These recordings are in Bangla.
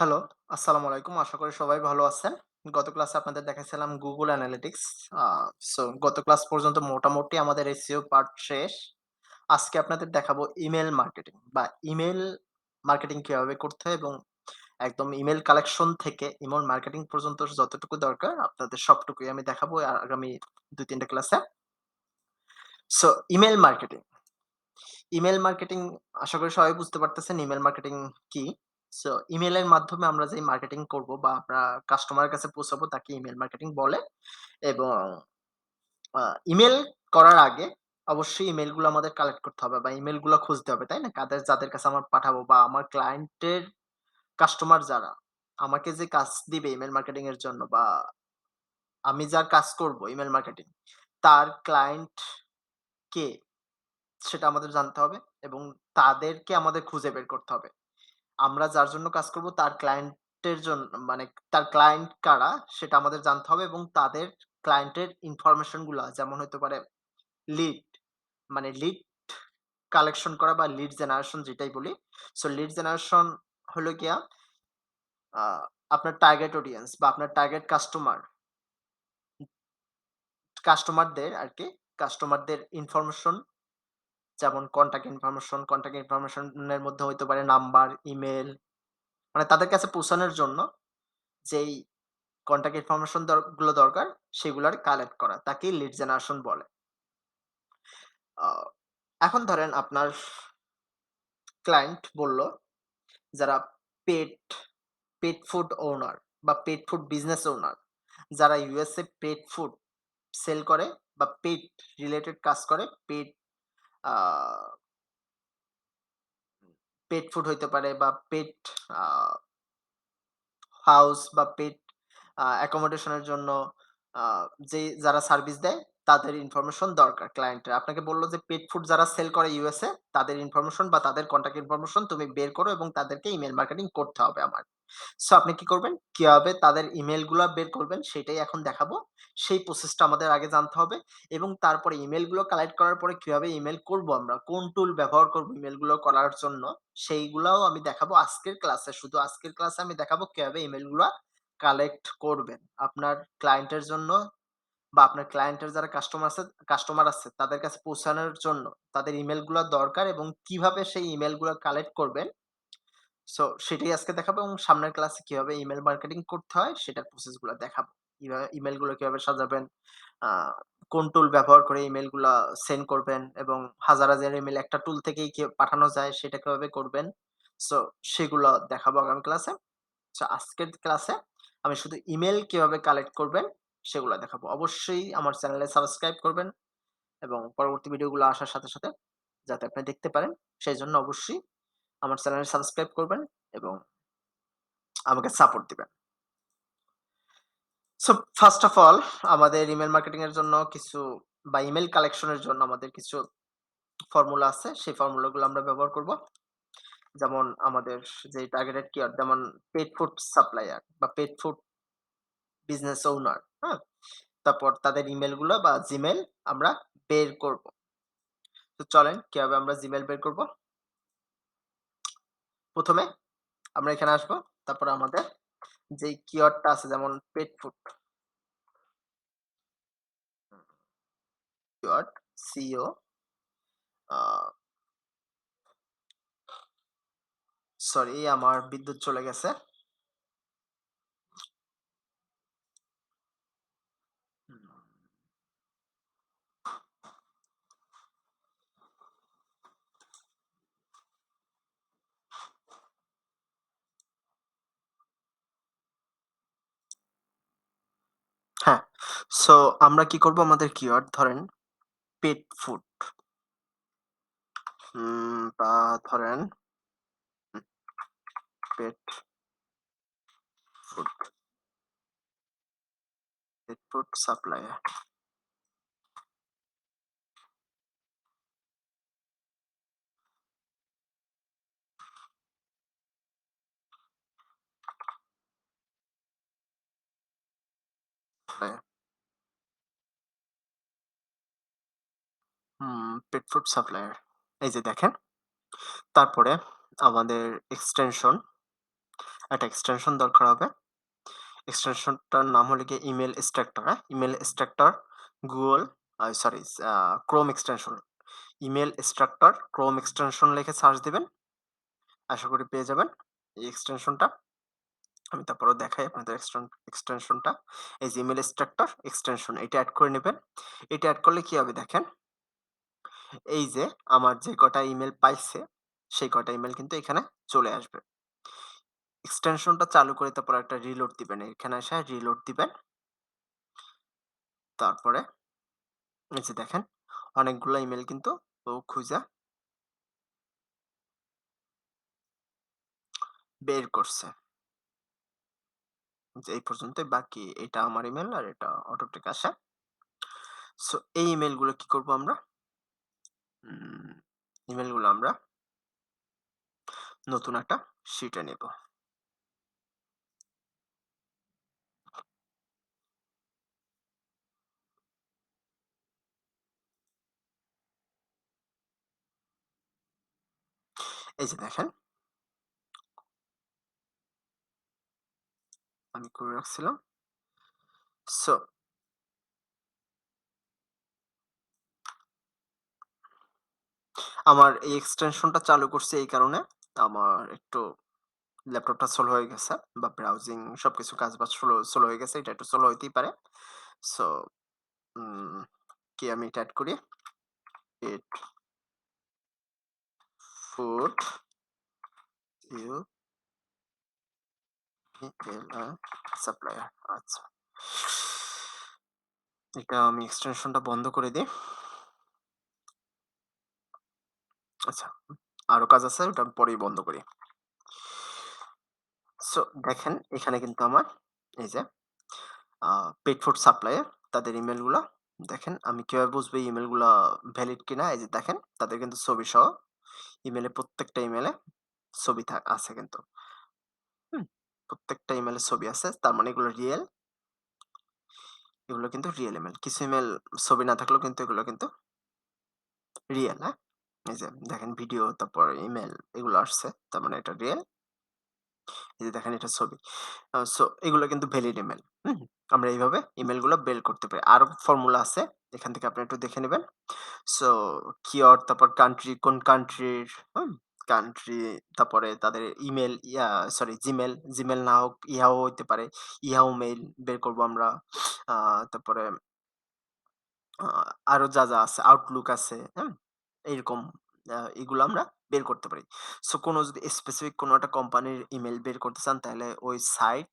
হ্যালো, আসসালামু আলাইকুম। আশা করি সবাই ভালো আছেন। গত ক্লাসে আপনাদের দেখাইছিলাম Google Analytics। আ গত ক্লাস পর্যন্ত মোটামুটি আমাদের SEO পার্ট শেষ। আজকে আপনাদের দেখাবো ইমেইল মার্কেটিং বা ইমেইল মার্কেটিং কিভাবে করতে হয় এবং একদম ইমেইল কালেকশন থেকে ইমেইল মার্কেটিং পর্যন্ত যতটুকু দরকার আপনাদের সবটুকুই আমি দেখাবো আগামী ২-৩ টা ক্লাসে। So email marketing. Email marketing আশা করি সবাই বুঝতে পারতেছেন ইমেইল মার্কেটিং কি? সো ইমেইলের মাধ্যমে আমরা যেই মার্কেটিং করব বা আমরা কাস্টমারের কাছে পৌঁছাবো তাকে ইমেইল মার্কেটিং বলে এবং আ ইমেইল করার আগে অবশ্যই ইমেইলগুলো আমাদের কালেক্ট করতে হবে বা ইমেইলগুলো খুঁজতে হবে, তাই না? যাদের কাছে আমার পাঠাবো বা আমার ক্লায়েন্টের কাস্টমার যারা, আমাকে যে কাজ দিবে ইমেইল মার্কেটিং এর জন্য বা আমি যার কাজ করব ইমেইল মার্কেটিং, তার ক্লায়েন্ট কে? সেটা আমাদের জানতে হবে এবং তাদেরকে আমাদের খুঁজে বের করতে হবে। আমরা যার জন্য কাজ করব তার ক্লায়েন্টের মানে তার ক্লায়েন্ট কারা সেটা আমাদের জানতে হবে এবং তাদের ক্লায়েন্টের ইনফরমেশন গুলা যেমন হইতে পারে লিড মানে লিড কালেকশন করা বা লিড জেনারেশন যেটাই বলি। সো লিড জেনারেশন হলো গিয়া আ আপনার টার্গেট অডিয়েন্স বা আপনার টার্গেট কাস্টমারদের আরকি কাস্টমারদের ইনফরমেশন যেমন কনট্যাক্ট ইনফরমেশন এর মধ্যে হইতে পারে নাম্বার, ইমেইল মানে তাদের কাছে পৌঁছানোর জন্য যেই কনট্যাক্ট ইনফরমেশন গুলো দরকার সেগুলার কালেক্ট করা। তাকেই লিড জেনারেশন বলে। আ এখন ধরেন আপনার ক্লায়েন্ট বলল যারা পেট, পেট ফুড ওনার বা পেট ফুড বিজনেস ওনার যারা USA পেট ফুড সেল করে বা পেট রিলেটেড কাজ করে, আ পেট ফুড হইতে পারে বা পেট আ হাউস বা পেট অ্যাকোমোডেশন এর জন্য আ যারা সার্ভিস দেয় তাদের ইনফরমেশন দরকার ক্লায়েন্টের। আপনাকে বলল যে পেট ফুড যারা সেল করে ইউএসএ তাদের ইনফরমেশন বা তাদের কনট্যাক্ট ইনফরমেশন তুমি বের করো এবং তাদেরকে ইমেইল মার্কেটিং করতে হবে আমার। সো আপনি কি করবেন? কিভাবে তাদের ইমেইল গুলা বের করবেন সেটাই এখন দেখাবো। সেই প্রসেসটা আমাদের আগে জানতে হবে এবং তারপরে ইমেইল গুলো কালেক্ট করার পরে কিভাবে ইমেইল করব আমরা, কোন টুল ব্যবহার করব ইমেইল গুলো করার জন্য সেইগুলাও আমি দেখাবো আজকের ক্লাসে। শুধু আজকের ক্লাসে আমি দেখাবো কিভাবে ইমেইল গুলা কালেক্ট করবেন। আপনার ক্লায়েন্টের জন্য বা আপনার ক্লায়েন্টের যারা কাস্টমার আছে তাদের কাছে পৌঁছানোর জন্য তাদের ইমেইল গুলা দরকার এবং কিভাবে সেই ইমেইল গুলা কালেক্ট করবেন। সো সেটাই আজকে দেখাবো এবং সামনের ক্লাসে কিভাবে ইমেইল মার্কেটিং করতে হয় সেটার প্রসেস গুলা দেখাবো। ইমেইল গুলো কিভাবে সাজাবেন, আ কোন টুল ব্যবহার করে ইমেইল গুলা সেন্ড করবেন এবং হাজার, হাজার ইমেইল একটা টুল থেকেই পাঠানো যায় সেটা কিভাবে করবেন। সো সেগুলো দেখাবো আগামী ক্লাসে। সো আজকের ক্লাসে আমি শুধু ইমেইল কিভাবে কালেক্ট করবেন সেগুলা দেখাবো। অবশ্যই আমার চ্যানেলে সাবস্ক্রাইব করবেন এবং পরবর্তী ভিডিওগুলো আসার সাথে, সাথে যাতে আপনি দেখতে পারেন সেজন্য অবশ্যই আমার চ্যানেলে সাবস্ক্রাইব করবেন এবং আমাকে সাপোর্ট দিবেন। সো ফার্স্ট অফ অল আমাদের ইমেইল মার্কেটিং এর জন্য কিছু বা ইমেইল কালেকশন এর জন্য আমাদের কিছু ফর্মুলা আছে। সেই ফর্মুলা গুলো আমরা ব্যবহার করব। যেমন আমাদের যে টার্গেটেড কিওয়ার্ড যেমন পেট ফুড সাপ্লায়ার বা পেট ফুড বিজনেস ওনার, হ্যাঁ? তারপর তাদের ইমেইল গুলা বা জিমেইল আমরা বের করব। তো চলেন কিভাবে আমরা জিমেইল বের করব? ১ম এ আমরা এখানে আসবো। তারপরে আমাদের যেই কিওয়ার্ডটা আছে যেমন পেট ফুড কিওয়ার্ড সিও আ সরি আমার বিদ্যুৎ চলে গেছে। হুম, হ্যাঁ, সো আমরা কি করব আমাদের কিওয়ার্ড ধরেন পেট ফুড বা ধরেন হুম, pet food, pet food supplier. Pet food supplier. এই যে দেখেন। তারপরে আমাদের এক্সটেনশন একটা এক্সটেনশন দরকার হবে। এক্সটেনশনটার নাম হলো গিয়ে ইমেইল এক্সট্রাক্টর, হ্যাঁ? Email extractor Google sorry Chrome extension. Email extractor Chrome extension লিখে সার্চ দিবেন। আশা করি পেয়ে যাবেন এই এক্সটেনশনটা। আমি তারপরেও দেখাই আপনাদের এক্সটেনশনটা। এই যে ইমেইল এক্সট্রাক্টর এক্সটেনশন এটা এড করে নিবেন। এটা এড করলে কি হবে দেখেন, এই যে আমার যে কটা ইমেইল পাইছে, সেই কটা ইমেইল কিন্তু এখানে চলে আসবে। এক্সটেনশনটা চালু করে তারপর একটা রিলোড দিবেন। এখানে এসে রিলোড দিবেন। তারপরে এই যে দেখেন অনেকগুলা ইমেইল কিন্তু ও খুঁজা বের করছে। যে এই পর্যন্তই বাকি এটা আমার ইমেইল আর এটা অটোমেটিক আসে। সো এই ইমেইল গুলো কি করব আমরা? উম ইমেইল গুলো আমরা নতুন একটা শিটে নিব। এই যে দেখেন আমি করে রাখছিলাম। সো আমার এই এক্সটেনশনটা চালু করছি এই কারণে আমার একটু ল্যাপটপটা স্লো হয়ে গেছে বা ব্রাউজিং সবকিছু কাজবাজ স্লো স্লো হয়ে গেছে। এটা একটু স্লো হইতেই পারে। সো উম কি আমি এটা এড করি? ইট ফুড ইউ সাপ্লায়ার আচ্ছা। এটা আমি এক্সটেনশনটা বন্ধ করে দেই। আচ্ছা, আরো কাজ আছে ওটা আমি পরেই বন্ধ করি। সো দেখেন এখানে কিন্তু আমার এই যে পেট ফুড সাপ্লায়ার তাদের ইমেইল গুলা দেখেন আমি কিভাবে বুঝবো এই ইমেইল গুলা ভ্যালিড কিনা? এই যে দেখেন তাদের কিন্তু ছবি সহ ইমেইলে প্রত্যেকটা ইমেইলে ছবি আছে কিন্তু। হুম? প্রত্যেকটা ইমেইলে ছবি আছে। তার মানে এগুলো রিয়েল। এগুলো কিন্তু রিয়েল ইমেইল। কিছু ইমেইল ছবি না থাকলেও কিন্তু এগুলো কিন্তু রিয়েল, হ্যাঁ? এই যে দেখেন ভিডিও তারপর ইমেইল এগুলো আসছে। তার মানে এটা রিয়েল। এই যে দেখেন এটা ছবি। সো এগুলো কিন্তু ভ্যালিড ইমেইল। হুম? আমরা এইভাবে ইমেইল গুলো বের করতে পারি। আরো ফর্মুলা আছে। এখান থেকে আপনি একটু দেখে নিবেন। সো কিওয়ার্ড তারপর কান্ট্রি কোন কান্ট্রির হুম? কান্ট্রি তারপরে তাদের ইমেইল জিমেইল, জিমেইল না হোক ইয়াহু হইতে পারে। ইয়াহু মেইল বের করব আমরা। তারপরে আ আরো যা আছে আউটলুক আছে, হুম? এইরকম এগুলো আমরা বের করতে পারি। সো কোন যদি স্পেসিফিক কোন একটা কোম্পানির ইমেইল বের করতে চান তাহলে ওই সাইট,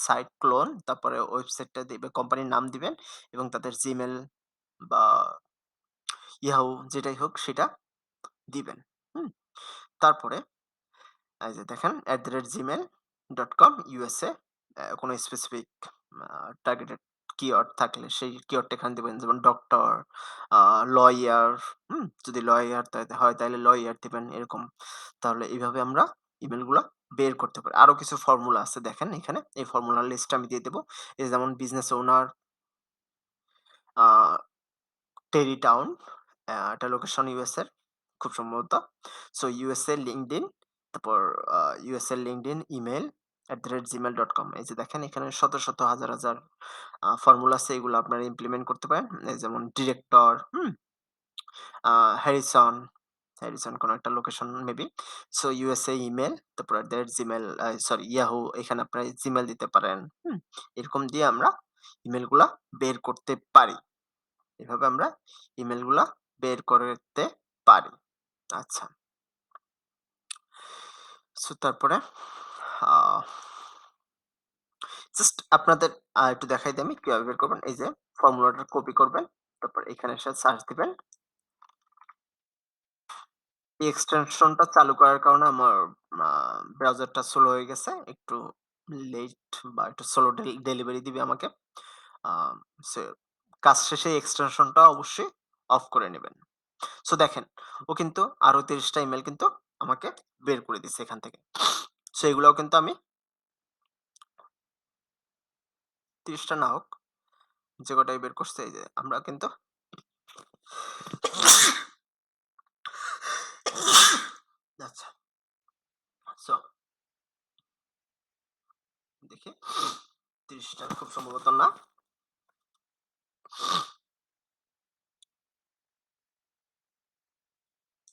সাইট ক্লোন তারপরে ওয়েবসাইটটা দিবে কোম্পানির নাম দিবেন এবং তাদের জিমেইল বা ইয়াহু যেটাই হোক সেটা দিবেন। হুম? তারপরে এই যে দেখেন @gmail.com USA কোনো স্পেসিফিক আ টার্গেটেড কিওয়ার্ড থাকলে সেই কিওয়ার্ডটা এখানে দিবেন। যেমন ডক্টর, লয়ার, যদি লয়ার হয় তাহলে লয়ার দিবেন এরকম। তাহলে এইভাবে আমরা ইমেইলগুলা বের করতে পারি। আরো কিছু ফর্মুলা আছে দেখেন এখানে। এই ফর্মুলার লিস্ট আমি দিয়ে দেব। এই যেমন বিজনেস ওনার, আ টেরি টাউন এটা লোকেশন ইউএস এর খুব সম্ভবত। সো ইউএসএ লিঙ্কডইন তারপর ইউএসএ লিঙ্কডইন ইমেইল @gmail.com এই যে দেখেন এখানে শত, শত হাজার, হাজার ফর্মুলা আছে এগুলো আপনারা ইমপ্লিমেন্ট করতে পারেন। এই যেমন ডিরেক্টর, আ হ্যারিসন, হ্যারিসন কোন একটা location maybe. So USA email তারপর @gmail ইয়াহু এখানে আপনারা জিমেইল দিতে পারেন। এরকম দিয়ে আমরা ইমেইল গুলা বের করতে পারি। এভাবে আমরা ইমেইল গুলা বের করতে পারি। আচ্ছা। সো তারপরে আ জাস্ট আপনাদের একটু দেখাই দিই আমি কিভাবে বের করবেন। এই যে ফর্মুলাটা কপি করবেন। তারপর এখানে এসে সার্চ দিবেন। এই এক্সটেনশনটা চালু করার কারণে আমার আ ব্রাউজারটা স্লো হয়ে গেছে। একটু লেট বা একটু স্লো ডেলিভারি দিবে আমাকে। আ সো কাজ শেষে এই এক্সটেনশনটা অবশ্যই অফ করে নিবেন। সো দেখেন ও কিন্তু আরো ৩০ টা ইমেইল কিন্তু আমাকে বের করে দিছে এখান থেকে। সো এগুলাও কিন্তু আমি ৩০ টা না হোক, যে কটাই বের করছে এই যে আমরা কিন্তু আচ্ছা। সো দেখি 30 টা খুব সম্ভবত না।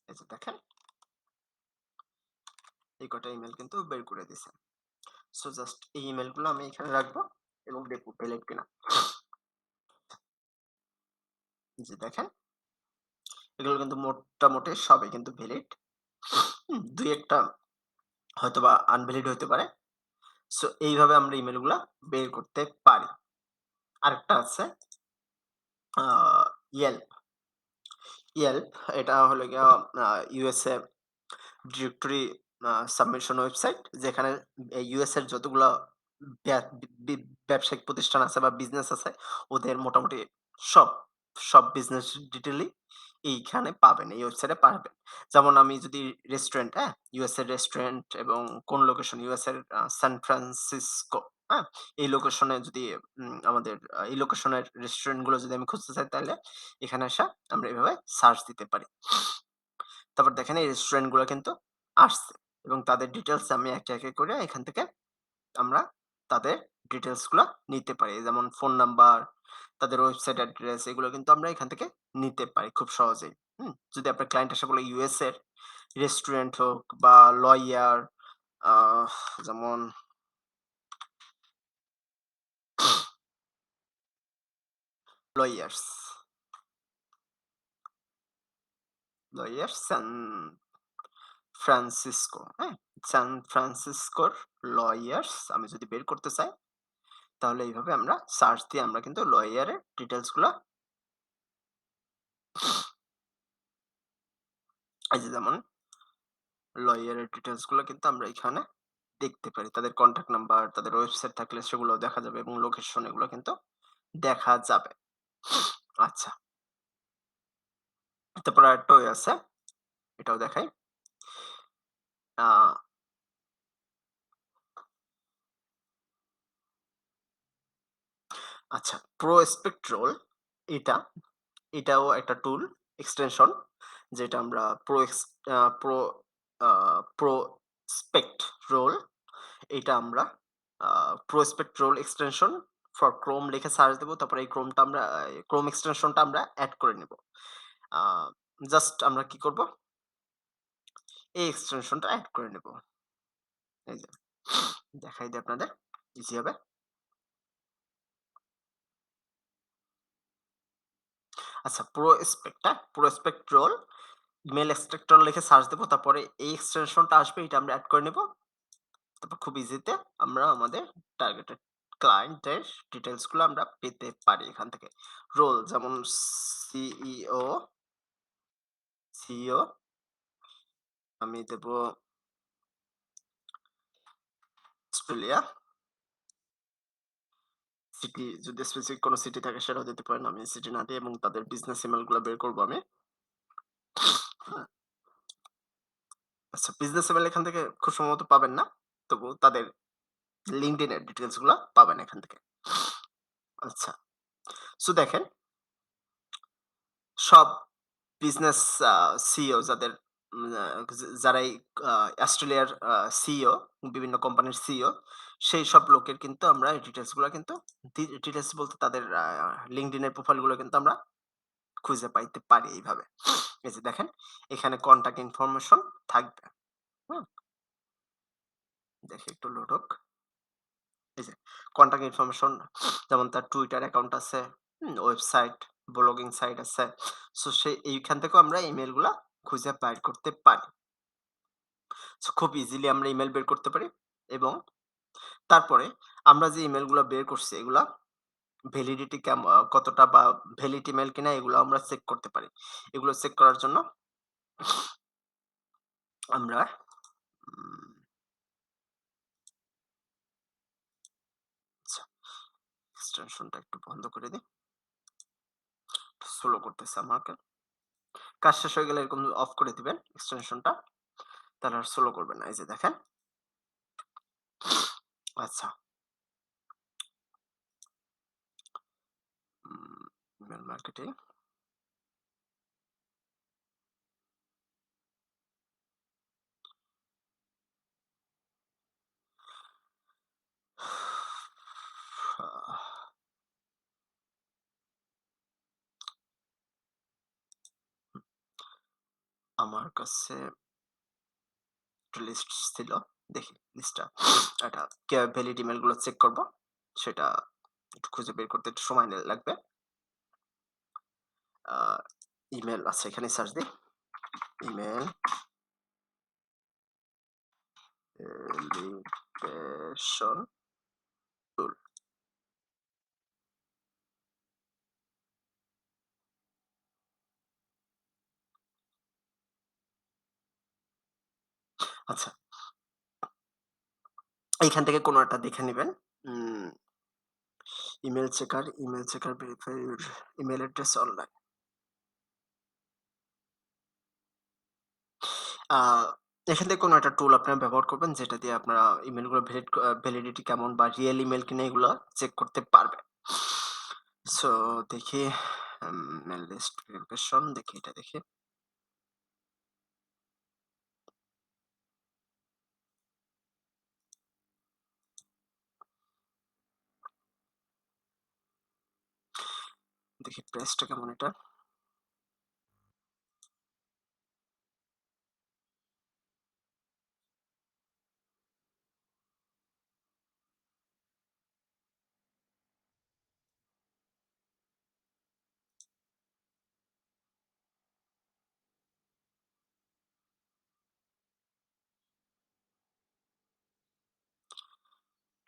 এই যে দেখেন এই কটা ইমেইল কিন্তু বের করে দিছে। সো জাস্ট এই ইমেইলগুলো আমি এখানে রাখবো এবং দেখব ভ্যালিড কিনা। জি দেখেন এগুলো কিন্তু মোটামুটি সবই কিন্তু ভ্যালিড। ২-১ টা হয়তোবা আনভ্যালিড হইতে পারে। সো এইভাবে আমরা ইমেইলগুলা বের করতে পারি। আরেকটা আছে আ Yelp। Yelp এটা হলো গিয়া USA ডিরেক্টরি সাবমিশন ওয়েবসাইট যেখানে ইউএস এর যতগুলা ব্যা বি ব্যবসায়িক প্রতিষ্ঠান আছে বা বিজনেস আছে ওদের মোটামুটি সব, সব বিজনেস ডিটেইলই এইখানে পাবেন। এই ওয়েবসাইটে পাবেন। যেমন আমি যদি রেস্টুরেন্ট, হ্যাঁ? ইউএস এর রেস্টুরেন্ট এবং কোন লোকেশন ইউএস এর সান ফ্রান্সিসকো, হ্যাঁ? এই লোকেশনে যদি আমাদের এই লোকেশনের রেস্টুরেন্ট গুলো যদি আমি খুঁজতে চাই তাহলে এখানে আসা আমরা এভাবে সার্চ দিতে পারি। তারপর দেখেন এই রেস্টুরেন্ট গুলো কিন্তু আসছে এবং তাদের ডিটেইলস আমি একটা, একটা করে এখান থেকে আমরা তাদের ডিটেইলস গুলা নিতে পারি। যেমন ফোন নাম্বার, তাদের ওয়েবসাইট অ্যাড্রেস এগুলো কিন্তু আমরা এখান থেকে নিতে পারি খুব সহজেই। যদি আপনার ক্লায়েন্ট এসে বলে ইউএস এর রেস্টুরেন্ট হোক বা লয়ার আহ যেমন লয়ার্স, লয়ার্স সান ফ্রান্সিসকো, হ্যাঁ? সান ফ্রান্সিসকোর লয়ার্স আমি যদি বের করতে চাই তাহলে এইভাবে আমরা সার্চ দিয়ে আমরা কিন্তু লয়ারের ডিটেইলস গুলা এই যে যেমন লয়ারের ডিটেইলস গুলো কিন্তু আমরা এখানে দেখতে পারি। তাদের কনট্যাক্ট নাম্বার, তাদের ওয়েবসাইট থাকলে সেগুলোও দেখা যাবে এবং লোকেশন এগুলো কিন্তু দেখা যাবে। আচ্ছা, তারপর আরেকটা ওয়ে আছে। এটাও দেখাই। আ আচ্ছা, প্রসপেক্ট রোল এটা, এটাও একটা টুল এক্সটেনশন যেটা আমরা প্রো আ প্রসপেক্ট রোল এটা আমরা prospect roll extension for Chrome লিখে সার্চ দেব। তারপরে এই ক্রোমটা আমরা ক্রোম এক্সটেনশনটা আমরা এড করে নিব। আ জাস্ট আমরা কি করব? এই এক্সটেনশনটা এড করে নেব। এই যে দেখাই দিই আপনাদের ইজি হবে। আচ্ছা প্রসপেক্ট রোল ইমেইল এক্সট্রাক্টর লিখে সার্চ দেব। তারপরে এই এক্সটেনশনটা আসবে এটা আমরা এড করে নেব। তারপর খুব ইজিতে আমরা আমাদের টার্গেটেড ক্লায়েন্টের ডিটেইলস গুলো আমরা পেতে পারি এখান থেকে। রোল যেমন সিইও, সিইও আমি দেব অস্ট্রেলিয়া। সিটি যদি স্পেসিফিক কোনো সিটি থাকে সেটাও দিতে পারেন। আমি সিটি না দিয়ে এবং তাদের বিজনেস ইমেইল গুলো বের করব আমি। হ্যাঁ, আচ্ছা বিজনেস ইমেইল এখান থেকে খুব সম্ভবত পাবেন না। তবু তাদের LinkedIn এর ডিটেইলস গুলা পাবেন এখান থেকে। আচ্ছা। সো দেখেন সব বিজনেস সিইও যাদের উম আ যারা এই অস্ট্রেলিয়ার সিইও বিভিন্ন কোম্পানির সিইও সেই সব লোকের কিন্তু আমরা এই ডিটেইলস গুলা কিন্তু ডিটেইলস বলতে তাদের LinkedIn এর প্রোফাইল গুলো কিন্তু আমরা খুঁজে পাইতে পারি এইভাবে। এই যে দেখেন এখানে কনট্যাক্ট ইনফরমেশন থাকবে। হুম? দেখি একটু লোড হোক। এই যে কনট্যাক্ট ইনফরমেশন যেমন তার টুইটার অ্যাকাউন্ট আছে, ওয়েবসাইট, ব্লগিং সাইট আছে। সো এইখান থেকেও আমরা ইমেইল গুলা খুঁজে বাইর করতে পারি। সো খুব ইজিলি আমরা ইমেইল বের করতে পারি এবং তারপরে আমরা যে ইমেইল গুলা বের করছি এগুলা ভ্যালিডিটি কতটা বা ভ্যালিড ইমেইল কিনা এগুলো আমরা চেক করতে পারি। এগুলো চেক করার জন্য আমরা উম আচ্ছা এক্সটেনশনটা একটু বন্ধ করে দিই। স্লো করতেছে আমাকে। কাজ শেষ হয়ে গেলে এরকম অফ করে দিবেন এক্সটেনশনটা। তাহলে আর স্লো করবে না। এই যে দেখেন। আচ্ছা। ইমেইল মার্কেটিং আমার কাছে একটা লিস্ট ছিল। দেখি লিস্টটা। এটা কিভাবে ভ্যালিড ইমেইল গুলো চেক করব, সেটা একটু খুঁজে বের করতে একটু সময় লাগবে। আ ইমেইল আচ্ছা এখানেই সার্চ দেই। Email validation tool. আচ্ছা, এইখান থেকে কোনো একটা দেখে নিবেন। Um email checker verify your email address online. আ এখান থেকে কোনো একটা টুল আপনারা ব্যবহার করবেন যেটা দিয়ে আপনারা ইমেইলগুলো ভ্যালিডিটি কেমন বা রিয়েল ইমেইল কিনা এগুলা চেক করতে পারবেন। সো দেখি মেইল লিস্ট ভেরিফিকেশন দেখি এটা দেখি। দেখি প্রাইসটা কেমন এটা?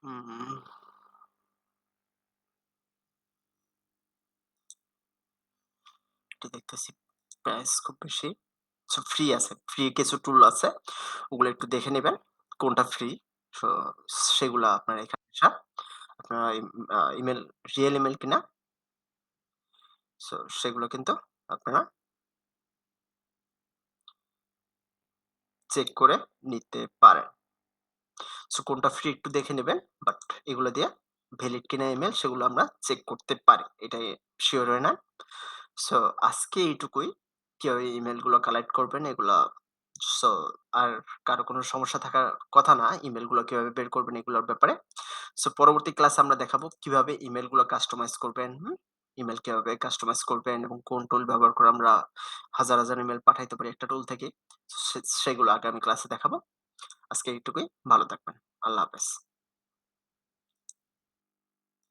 হুম, এটা দেখতেছি প্রাইস খুব বেশি। সো ফ্রি আছে। ফ্রি কিছু টুল আছে। ওগুলো একটু দেখে নিবেন। কোনটা ফ্রি। সো সেগুলা আপনার এখানে আসা আপনার ইমেইল রিয়েল ইমেইল কিনা সেগুলো কিন্তু আপনারা চেক করে নিতে পারেন। কোনটা ফ্রি একটু দেখে নিবেন। বাট এগুলো দিয়ে ভ্যালিড কিনা ইমেইল সেগুলো আমরা চেক করতে পারি। এটাই সিওর হয়ে নেন। সো আজকে এইটুকুই। কিভাবে ইমেইল গুলো কালেক্ট করবেন এগুলা সো আর কারো কোনো সমস্যা থাকার কথা না। ইমেইল গুলো কিভাবে বের করবেন এগুলোর ব্যাপারে। পরবর্তী ক্লাসে আমরা দেখাবো কিভাবে ইমেইল গুলো কাস্টমাইজ করবেন, হুম? ইমেইল কিভাবে কাস্টমাইজ করবেন এবং কোন টুল ব্যবহার করে আমরা হাজার, হাজার ইমেইল পাঠাইতে পারি একটা টুল থেকে। সেগুলো আগামী ক্লাসে দেখাবো। আজকে এইটুকুই। ভালো থাকবেন। আল্লাহ হাফেজ।